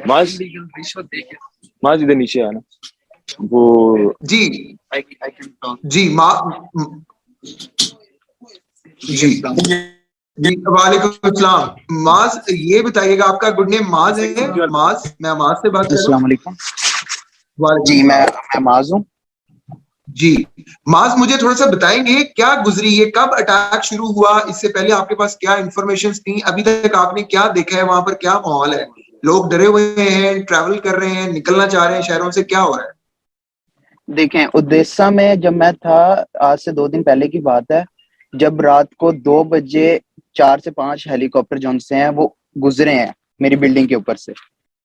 माज रिश्वत देके माज इधर नीचे आना वो जी आई कैन टॉक जी जी जी वालेकुम अस्सलाम। माज, ये बताइएगा आपका गुड नेम माज है? माज, मैं माज से बात कर रहा अस्सलाम हूँ। वालेकुम। वालेकुम जी मैं सलाम। माज हूँ। जी माज, मुझे थोड़ा सा बताएंगे क्या गुजरी, ये कब अटैक शुरू हुआ, इससे पहले आपके पास क्या इंफॉर्मेशन थी, अभी तक आपने क्या देखा है, वहां पर क्या माहौल है, लोग डरे हुए हैं, ट्रैवल कर रहे हैं, निकलना चाह रहे हैं शहरों से, क्या हो रहा है? देखें, ओडेसा में जब मैं था, आज से 2 दिन पहले की बात है, जब रात को 2 बजे 4 से 5 हेलीकॉप्टर जो से हैं वो गुजरे हैं मेरी बिल्डिंग के ऊपर से।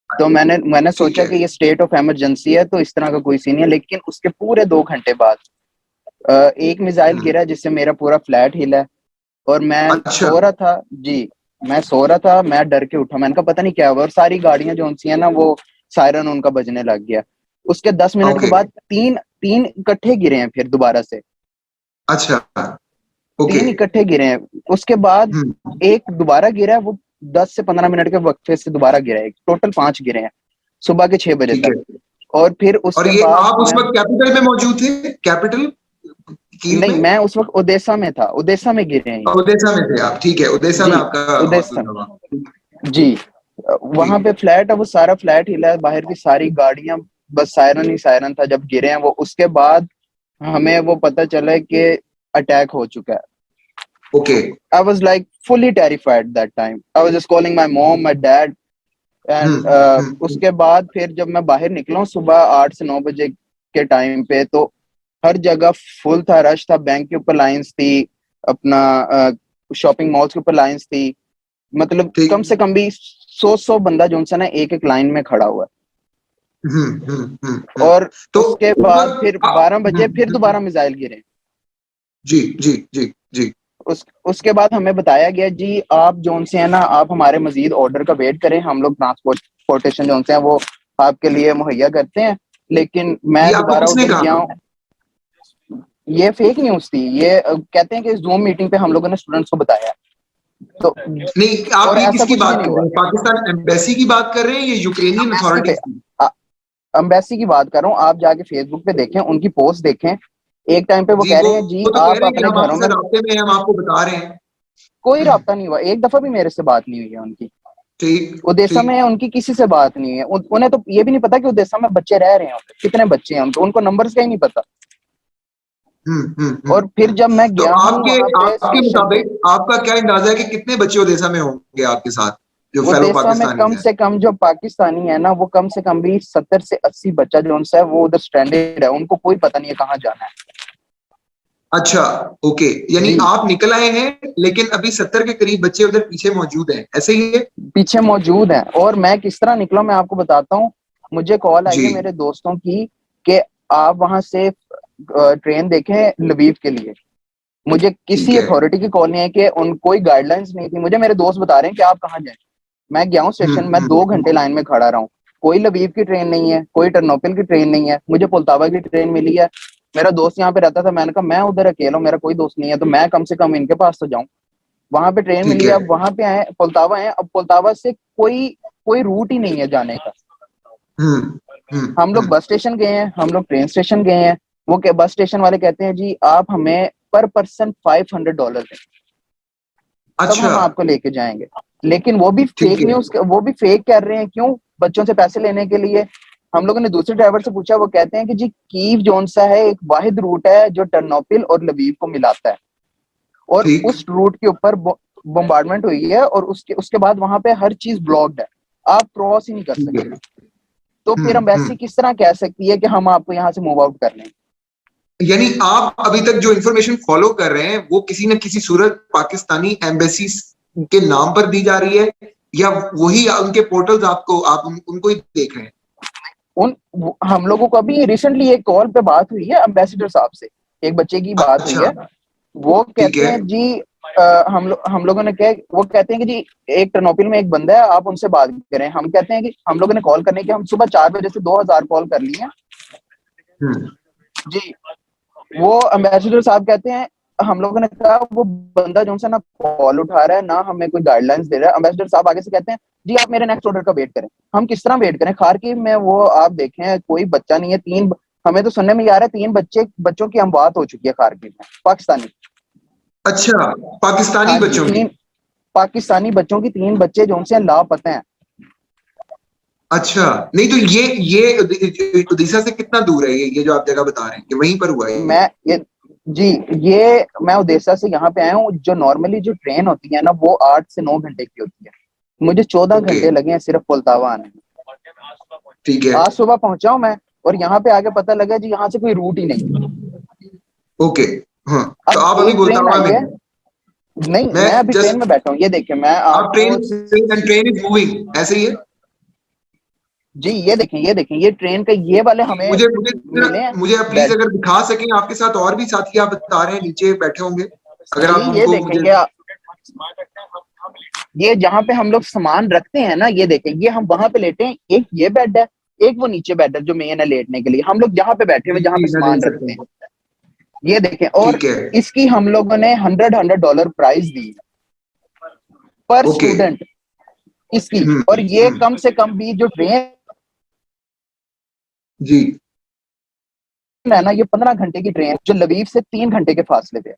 तो मैंने ठीक सोचा है। कि ये स्टेट ऑफ इमरजेंसी है तो इस तरह का कोई सीन नहीं है, लेकिन उसके पूरे 2 घंटे बाद एक मिसाइल गिरा जिससे मेरा पूरा फ्लैट हिला है। और मैं अच्छा। सो रहा था जी, मैं सो रहा था, मैं डर के उठा, मैंने कहा पता नहीं क्या हुआ, और सारी गाड़ियां जो सी है ना वो सायरन उनका बजने लग गया। उसके 10 मिनट के ओके। बाद तीन तीन इकट्ठे गिरे हैं, फिर दोबारा से अच्छा। ओके। 3 इकट्ठे गिरे हैं। उसके बाद हम्म। एक दोबारा गिरा है, वो 10 से 15 मिनट के वक्फे से दोबारा गिरा है। टोटल 5 गिरे हैं सुबह के 6 बजे ठीक तक। है। और फिर और उसके ये बाद आप उस वक्त कैपिटल में मौजूद थे? कैपिटल कीव नहीं, में? मैं उस वक्त ओडेसा में था, ओडेसा में गिरे हैं ये। ओडेसा में थे आप? ठीक है, ओडेसा में जी, आपका ओडेसा हॉस्टल था में वहाँ। जी। वहां ठीक पे फ्लैट है, वो सारा फ्लैट हिला है, बाहर की सारी गाड़ियां, बस सायरन ही सायरन था जब गिरे हैं वो। उसके बाद हमें वो पता चला कि अटैक हो चुका है। Okay. I was like fully terrified that time. I was just calling my mom, my dad, hmm and हम्म उसके बाद फिर जब मैं बाहर निकला हूँ सुबह 8 से 9 बजे के टाइम पे, तो हर जगह फुल था, रश था, बैंक के ऊपर लाइंस थी, अपना शॉपिंग मॉल्स के ऊपर लाइंस थी। मतलब ठीक। कम से कम भी 100 बंदा जो है ना एक एक लाइन में खड़ा हुआ है। हम्म। और तो उसके उस बाद वक्त फिर 12 बजे फिर दोबारा मिसाइल गिरे। जी जी जी जी। उसके बाद हमें बताया गया जी आप जोन से है ना, आप हमारे मजीद ऑर्डर का वेट करें, हम लोग ट्रांसपोर्टेशन जोन से हैं वो आपके लिए मुहैया करते हैं। लेकिन ये मैं आपको दोबारा किसने उधर गया कहा? हूँ। ये फेक न्यूज थी, ये कहते हैं कि जूम मीटिंग पे हम लोगों ने स्टूडेंट्स को बताया। तो नहीं, आप और ये ऐसा किसकी कुछ भी बात नहीं कर रहे हुआ। हैं? पाकिस्तान एम्बेसी की बात कर रहे हैं या यूक्रेनियन अम्बेसी पे अथॉरिटीज की? अम्बेसी की बात कर रहा हूँ, आप जाके फेसबुक पे देखें, उनकी पोस्ट देखें। एक टाइम पे वो जी, कह वो रहे हैं जी वो तो कह आप रहे हैं कि अपने हम घरों आपसे में। राब्ते में हैं, हम आपको बता रहे कोई हैं। राब्ता नहीं हुआ, एक दफा भी मेरे से बात नहीं हुई है उनकी। ठीक ओडेसा ठीक। में उनकी किसी से बात नहीं है। उन्हें तो ये भी नहीं पता कि ओडेसा में बच्चे रह रहे हैं, कितने बच्चे हैं उनको नंबर्स का ही नहीं पता। और फिर जब मैं तो गया हूँ आपके वहां पे आपके स्टेशन पे, मुताबिक आपका क्या अंदाजा है कि कितने बच्चे ओडेसा में होंगे आपके साथ, जो फेलो ओडेसा में पाकिस्तानी कम हैं? से कम जो पाकिस्तानी है ना, वो कम से कम भी 70 से 80 बच्चा जो उनसे है वो उधर स्ट्रैंडेड है, उनको कोई पता नहीं है कहाँ जाना है। अच्छा। ओके, यानी जी, आप निकल आए हैं लेकिन अभी 70 के करीब बच्चे उधर पीछे मौजूद हैं, ऐसे ही है? पीछे मौजूद है। और मैं किस तरह निकला मैं आपको बताता हूँ। मुझे कॉल आई जी। है मेरे दोस्तों की कि आप वहां से ट्रेन देखें लवीव के लिए। मुझे ठीक किसी है। अथॉरिटी की कॉल नहीं है कि उन कोई गाइडलाइंस नहीं थी, मुझे मेरे दोस्त बता रहे हैं कि आप कहाँ जाएं। मैं गया हूँ स्टेशन, मैं 2 घंटे हम्म। लाइन में खड़ा रहा हूँ। कोई लवीव की ट्रेन नहीं है, कोई टर्नोपिल की ट्रेन नहीं है, मुझे पोल्तावा की ट्रेन मिली है। मेरा दोस्त यहाँ पे रहता था, मैंने कहा मैं उधर अकेला हूँ, मेरा कोई दोस्त नहीं है, तो मैं कम से कम इनके पास तो जाऊं। वहां पे ट्रेन ठीक मिली है, है। अब वहां पे आए पोल्तावा है, अब पोल्तावा से कोई कोई रूट ही नहीं है जाने का। हम्म हम लोग हम्म। बस स्टेशन गए हैं, हम लोग ट्रेन स्टेशन गए हैं। वो क्या, बस स्टेशन वाले कहते हैं जी आप हमें पर पर्सन $500 दें, तब अच्छा। हम आपको लेके जाएंगे। लेकिन वो भी ठीक फेक है। न्यूज, वो भी फेक कर रहे हैं, क्यों? बच्चों से पैसे लेने के लिए। हम लोगों ने दूसरे ड्राइवर से पूछा, वो कहते हैं कि जी कीव जोन सा है, एक वाहिद रूट है जो टर्नोपिल और लवीव को मिलाता है, और ठीक। उस रूट के ऊपर बम्बार्डमेंट हुई है, और उसके उसके बाद वहां पे हर चीज ब्लॉक्ड है, आप क्रॉस ही नहीं कर ठीक सकते। है। तो फिर एम्बेसी हम्म। किस तरह कह सकती है कि हम आपको यहाँ से मूव आउट कर लें? यानी आप अभी तक जो इंफॉर्मेशन फॉलो कर रहे हैं वो किसी न किसी सूरत पाकिस्तानी एम्बेसी के नाम पर दी जा रही है, या वही उनके पोर्टल्स आपको, आप उनको ही देख रहे हैं? हम लोगों को अभी रिसेंटली एक कॉल पे बात हुई है एम्बेसडर साहब से, एक बच्चे की बात हुई अच्छा। है। वो ठीक कहते है। हैं जी हम लोगों ने क्या, वो कहते हैं कि जी एक टर्नोपिल में एक बंदा है, आप उनसे बात करें। हम कहते हैं कि हम लोगों ने कॉल करने की, हम सुबह 4 बजे से 2000 कॉल कर ली है हम्म जी। वो एम्बेसडर साहब कहते हैं हम लोगों ने कहा वो बंदा जो सा ना कॉल उठा रहा है ना हमें कोई गाइडलाइंस दे रहा है। एम्बेसडर साहब आगे से कहते हैं जी आप मेरे नेक्स्ट ऑर्डर का वेट करें। हम किस तरह वेट करें? खारकीव में वो आप देखें कोई बच्चा नहीं है, हमें तो सुनने में आ रहा है 3 बच्चों की अमवात हो चुकी है खारकीव में, पाकिस्तानी। अच्छा, पाकिस्तानी हाँ जी, बच्चों की? पाकिस्तानी बच्चों की 3 बच्चे जो उनसे लापता हैं। अच्छा, नहीं तो ये उड़ीसा से कितना दूर है ये जो आप जगह बता रहे हैं कि वहीं पर हुआ है ये? मैं ये जी ये मैं ओडेसा से यहाँ पे आया हूँ। जो नॉर्मली जो ट्रेन होती है ना वो 8 से 9 घंटे की होती है, मुझे 14 ओके, घंटे लगे हैं सिर्फ पुलतावा आने में। ठीक है। आज सुबह पहुंचा हूं मैं, और यहाँ पे आके पता लगा जी यहाँ से कोई रूट ही नहीं। ओके, हाँ, तो अब आप अभी एक ट्रेन बोलतावा आई में है। हैं। नहीं, मैं मैं अभी ट्रेन जस्ट, में बैठा हूँ, ये देखिए मैं आप आपको। ट्रेन इज मूविंग, ऐसे ही है? जी ये देखिए ये ट्रेन का ये वाले हमें मुझे मुझे मिले हैं मुझे आप प्लीज बेड। अगर दिखा सकें, आपके साथ और भी साथी आप बता रहे हैं नीचे बैठे होंगे, अगर जी आप ये उनको मुझे। देखेंगे ये जहाँ पे हम लोग सामान रखते हैं ना, ये देखें ये हम वहां पे लेटे हैं। एक ये बेड है, एक वो नीचे बेड है जो मेन है लेटने के लिए। हम लोग जहाँ पे बैठे हुए जहाँ पे जी, मैं सामान देख सकता रखते हैं, हूँ। ये देखें। और ठीक है। इसकी हम लोगों ने $100 प्राइस दी पर ओके। स्टूडेंट इसकी। हम्म। और ये कम से कम भी जो ट्रेन जी। है ना, ये 15 घंटे की ट्रेन जो लवीव से 3 घंटे के फासले पे है।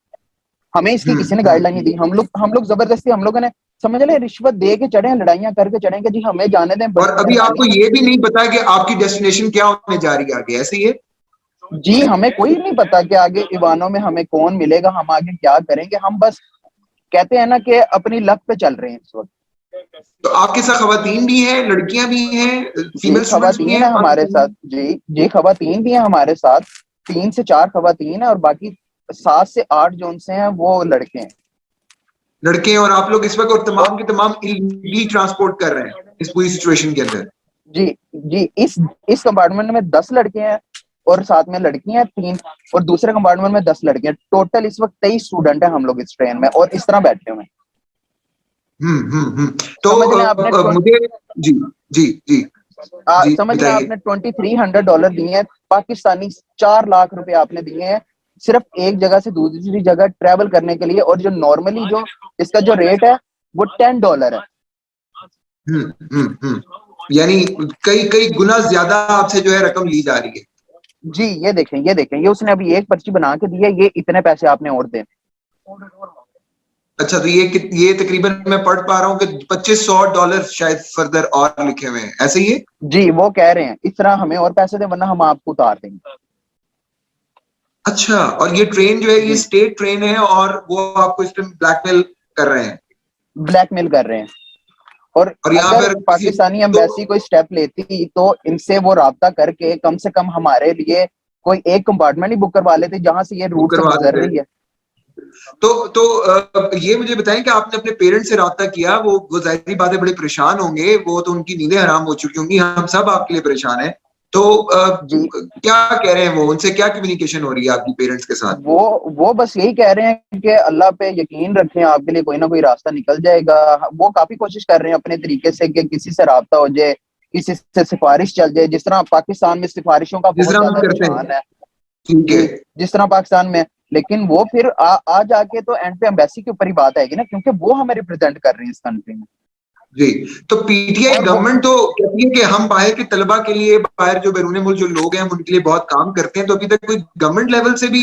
हमें इसकी किसी ने गाइडलाइन नहीं दी। हम लोग जबरदस्ती, हम लोगों ने समझ ले रिश्वत दे के चढ़े हैं, लड़ाइयां करके चढ़े कि जी हमें जाने दें, और बड़ी अभी आपको मेहरबानी है। ये भी नहीं पता कि आपकी डेस्टिनेशन क्या होने जा रही है आगे, ऐसे ही है? जी हमें कोई नहीं पता कि आगे इवानों में हमें कौन मिलेगा, हम आगे क्या करेंगे। हम बस कहते हैं ना कि अपनी लक पे चल रहे हैं इस वक्त। तो आपके साथ खवातीन भी हैं, लड़कियां भी हैं, जी फीमेल स्टूडेंट्स भी खवातीन हैं है हमारे साथ। पाकिस्तानी? जी खवातीन भी है हमारे साथ। 3 से 4 खवातीन है और बाकी 7 से 8 जोन से हैं वो लड़के हैं। लड़के हैं, और आप लोग इस वक्त और और तमाम के तमाम इलीगली ट्रांसपोर्ट कर रहे हैं इस पूरी सिचुएशन के अंदर? जी जी इस कंपार्टमेंट में 10 लड़के हैं और साथ में लड़कियां 3। और दूसरे कंपार्टमेंट में 10 लड़के हैं। टोटल इस वक्त 23 स्टूडेंट हैं हम लोग इस ट्रेन में, और इस तरह बैठे हुए हैं। तो समझ लें आपने मुझे, जी, जी, जी, जी, समझ लें बताइए। आपने $2300 दिए हैं, पाकिस्तानी 4 लाख रुपए आपने दिए हैं सिर्फ एक जगह से दूसरी जगह ट्रेवल करने के लिए। और जो नॉर्मली जो इसका जो रेट है वो $10 है। यानी कई कई गुना ज्यादा आपसे जो है रकम ली जा रही है। जी ये देखें, ये उसने अभी एक पर्ची बना के दी है, ये इतने पैसे आपने और देने। अच्छा, तो ये तकरीबन मैं पढ़ पा रहा हूँ कि $2500 शायद फर्दर और लिखे हुए हैं, ऐसे ही है? जी वो कह रहे हैं इस तरह हमें और पैसे दें वरना हम आपको उतार देंगे। अच्छा, और ये ट्रेन जो है ये जी स्टेट ट्रेन है और वो आपको इस टाइम ब्लैकमेल कर रहे हैं? ब्लैकमेल कर रहे हैं। और और यहाँ अगर पर किसी, पाकिस्तानी तो एम्बेसी कोई स्टेप लेती तो इनसे वो राब्ता करके कम से कम हमारे लिए कोई एक कंपार्टमेंट ही बुक करवा लेते जहां से ये बुक रूट से करवा गुजर देते। रही है। ये मुझे बताएं कि आपने अपने पेरेंट्स से राब्ता किया, वो जाहिर बात है बड़े परेशान होंगे, वो तो उनकी नींदें हराम हो चुकी होंगी, हम सब आपके लिए परेशान हैं। तो जी क्या कह रहे हैं वो, उनसे क्या कम्युनिकेशन हो रही है आपकी पेरेंट्स के साथ? वो बस यही कह रहे हैं कि अल्लाह पे यकीन रखें, आपके लिए कोई ना कोई रास्ता निकल जाएगा। वो काफी कोशिश कर रहे हैं अपने तरीके से कि किसी से राब्ता हो जाए, किसी से सिफारिश चल जाए। जिस तरह पाकिस्तान में सिफारिशों का जिस बहुत तरह हम ज्यादा करते रुझान हैं, है। ठीक है। जी जिस तरह पाकिस्तान में। लेकिन वो फिर आ जाके तो एंड पे एम्बेसी के ऊपर ही बात आएगी ना, क्योंकि वो हमें रिप्रेजेंट कर रही है इस कंट्री में। जी, तो पीटीआई और वो गवर्नमेंट तो कहती है कि हम बाहर के तलबा के लिए, बाहर जो बैरून मुल्क जो लोग हैं हम उनके लिए बहुत काम करते हैं, तो अभी तक कोई गवर्नमेंट लेवल से भी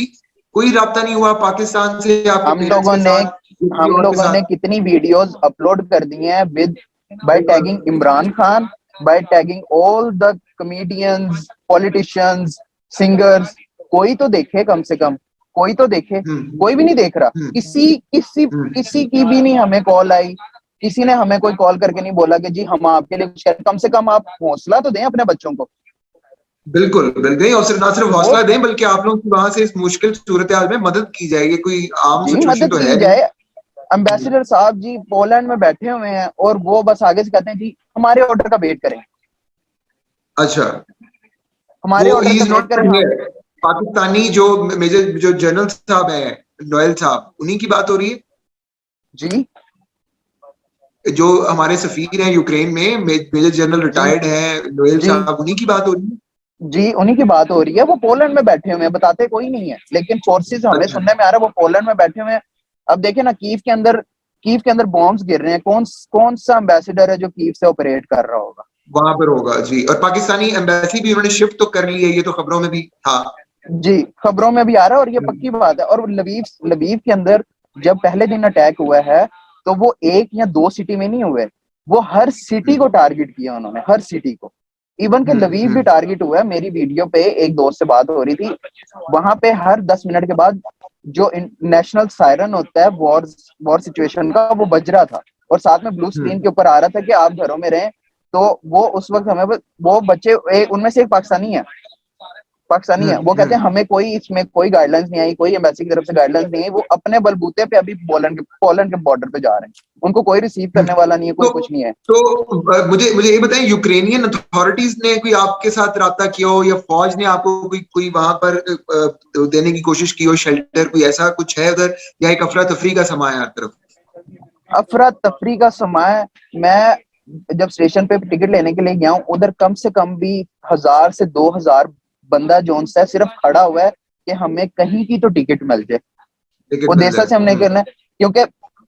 कोई राब्ता नहीं हुआ पाकिस्तान से आपके हम पेरेंट्स लोगों के ने साथ, किसी हम और के लोगों ने साथ? कितनी वीडियोस अपलोड कर दी हैं with by tagging Imran Khan, by tagging all the comedians, politicians, singers. कोई तो देखे कम से कम, कोई तो देखे। हम्म। कोई भी नहीं देख रहा। हम्म। किसी किसी हम्म। किसी की भी नहीं हमें कॉल आई। किसी ने हमें कोई कॉल करके नहीं बोला कि जी हम आपके लिए कुछ करें। कम से कम आप हौसला तो दें अपने बच्चों को। बिल्कुल बिल्कुल, और सिर्फ ना सिर्फ वो हौसला दें बल्कि आप लोगों की वहां से इस मुश्किल सूरत हाल में मदद की जाएगी, कोई आम जी सिचुएशन मदद तो की है नहीं। जाए। एम्बेसडर साहब जी पोलैंड में बैठे हुए हैं और वो बस आगे से कहते हैं जी हमारे ऑर्डर का वेट करें, अच्छा, हमारे वो ऑर्डर ही का इज वेट नॉट करें हम। हियर? पाकिस्तानी जो मेजर जो जनरल साहब हैं, नोएल साहब, उन्हीं की बात हो रही है? जी जो हमारे सफीर हैं यूक्रेन में, मेजर जनरल जी रिटायर्ड हैं नोएल जी साहब, उन्हीं की बात हो रही है? जी उन्हीं की बात हो रही है, वो पोलैंड में बैठे हुए हैं, बताते कोई नहीं है, लेकिन फोर्सेस हमें अच्छा, सुनने में आ रहा है वो पोलैंड में बैठे हुए हैं। अब देखिए ना, कीव के अंदर बॉम्ब्स गिर रहे हैं, कौन सा एम्बेसडर है जो कीव से ऑपरेट कर रहा होगा? वहां पर होगा जी। और पाकिस्तानी एम्बेसी भी उन्होंने शिफ्ट तो कर ली है, ये तो खबरों में भी था। जी खबरों में भी आ रहा है, और ये पक्की बात है। और लवीव लवीव के अंदर जब पहले दिन अटैक हुआ है, तो वो एक या दो सिटी में नहीं हुए, वो हर सिटी को टारगेट किया उन्होंने, हर सिटी को। इवन के लवीव भी हम्म। टारगेट हुआ है। मेरी वीडियो पे एक दोस्त से बात हो रही थी, वहां पे हर 10 मिनट के बाद जो नेशनल सायरन होता है वॉर सिचुएशन का, वो बज रहा था, और साथ में ब्लू स्क्रीन हम्म। के ऊपर आ रहा था कि आप घरों में रहें। तो वो उस वक्त हमें वो बच्चे, उनमें से एक पाकिस्तानी है, वो कहते हैं हमें कोई इसमें कोई गाइडलाइंस नहीं आई, कोई एम्बेसी की तरफ से गाइडलाइंस नहीं आई, वो अपने बलबूते पे अभी पोलैंड के बॉर्डर पे जा रहे हैं, उनको कोई रिसीव हम्म। करने वाला नहीं है, कोई तो कुछ नहीं है। मुझे मुझे ये बताएं, यूक्रेनियन अथॉरिटीज ने कोई आपके साथ राब्ता किया हो, या फौज ने आपको कोई कोई वहां पर देने की कोशिश की हो शेल्टर, कोई ऐसा कुछ है उधर, या एक अफरा तफरी का समा है हर तरफ? अफरा तफरी का समय, मैं जब स्टेशन पे टिकट लेने के लिए गया हूँ, उधर कम से कम भी 1000 से 2000 बंदा जोन से सिर्फ खड़ा हुआ है कि हमें कहीं की तो टिकट मिल जाए। टिकट मिल ओडेसा जाए। से हमने करना है, क्योंकि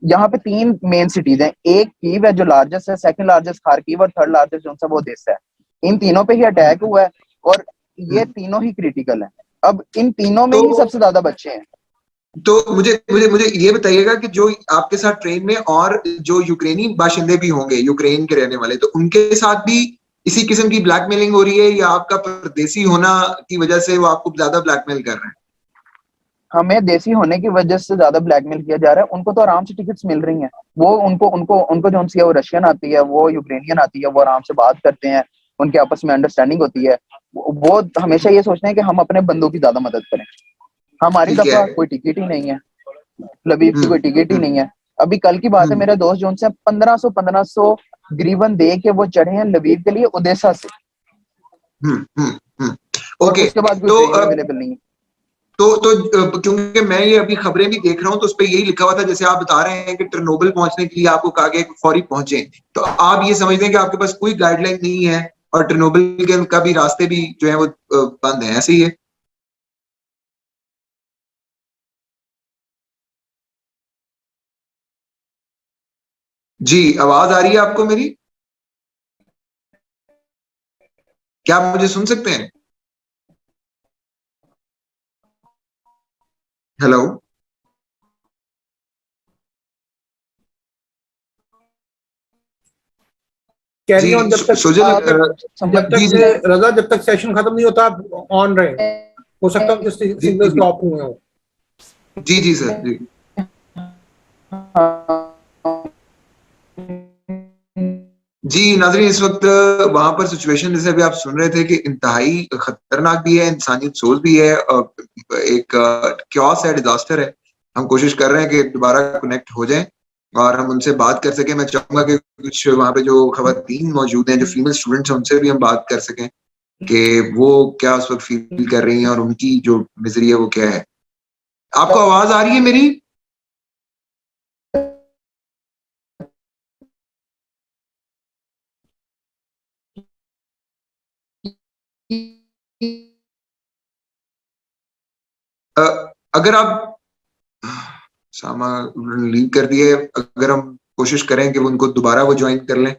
यहाँ पे 3 मेन सिटीज हैं, एक कीव है जो लार्जेस्ट है, सेकंड लार्जेस्ट खारकीव, और थर्ड लार्जेस्ट जो सा वो ओडेसा है। इन तीनों पे ही अटैक हुआ है, और ये हम्म। तीनों ही क्रिटिकल है। अब इन तीनों में तो ही सबसे ज्यादा बच्चे हैं। मुझे मुझे मुझे ये बताइएगा कि जो आपके साथ ट्रेन में और जो यूक्रेनी बाशिंदे भी होंगे, यूक्रेन के रहने वाले, तो उनके साथ भी इसी किस्म की ब्लैकमेलिंग हो रही है, या आपका परदेसी होना की वजह से वो आपको ज्यादा ब्लैकमेल कर रहे हैं? हमें देसी होने की वजह से ज्यादा ब्लैकमेल किया जा रहा है। उनको तो आराम से टिकट्स मिल रही हैं, वो उनको उनको उनको जो सी है, वो रशियन आती है, वो यूक्रेनियन आती है, वो आराम से बात करते हैं, उनके आपस में अंडरस्टैंडिंग होती है। वो हमेशा ये सोचते हैं कि हम अपने बंदों की ज्यादा मदद करें। हमारी ठीक है। दफा कोई टिकट ही नहीं है, लबीब की कोई टिकट ही हम्म। नहीं है। अभी कल की बात है, हम्म। मेरे दोस्त जो उनसे 1500 ग्रीवन दे के वो चढ़े हैं लबीब के लिए ओडेसा से, हम्म। और ओके। उसके बाद कोई तो ट्रेन अवेलेबल नहीं है। क्योंकि मैं ये अभी खबरें भी देख रहा हूँ, तो उस पर यही लिखा हुआ था, जैसे आप बता रहे हैं कि टर्नोबल पहुंचने के लिए आपको कहा गया कि फौरी पहुंचे, तो आप ये समझते हैं कि आपके पास कोई गाइडलाइन नहीं है, और टर्नोबल के का भी रास्ते भी जो है वो बंद है, ऐसे ही है? जी, आवाज आ रही है आपको मेरी? क्या आप मुझे सुन सकते हैं? हेलो? जी, कैरी ऑन जब तक सुजल, आप समझ जी जी। रजा, जब तक सेशन खत्म नहीं होता आप ऑन रहे। हो सकता है कि जी सिग्नल्स जी ड्रॉप हुए हो। जी जी सर जी। जी नाजरीन, इस वक्त वहां पर सिचुएशन जैसे अभी आप सुन रहे थे कि इंतहाई खतरनाक भी है, इंसानियत सोच भी है, एक क्योस है, डिजास्टर है। हम कोशिश कर रहे हैं कि दोबारा कनेक्ट हो जाएं और हम उनसे बात कर सकें। मैं चाहूंगा कि कुछ वहां पे जो खवातीन मौजूद हैं, जो फीमेल स्टूडेंट्स हैं, उनसे भी हम बात कर सकें कि वो क्या उस वक्त फील कर रही हैं, और उनकी जो मिजरी है वो क्या है। आपको आवाज आ रही है मेरी? अ, अगर आप सामा लीव कर दिए, अगर हम कोशिश करें कि वो उनको दोबारा वो ज्वाइन कर लें।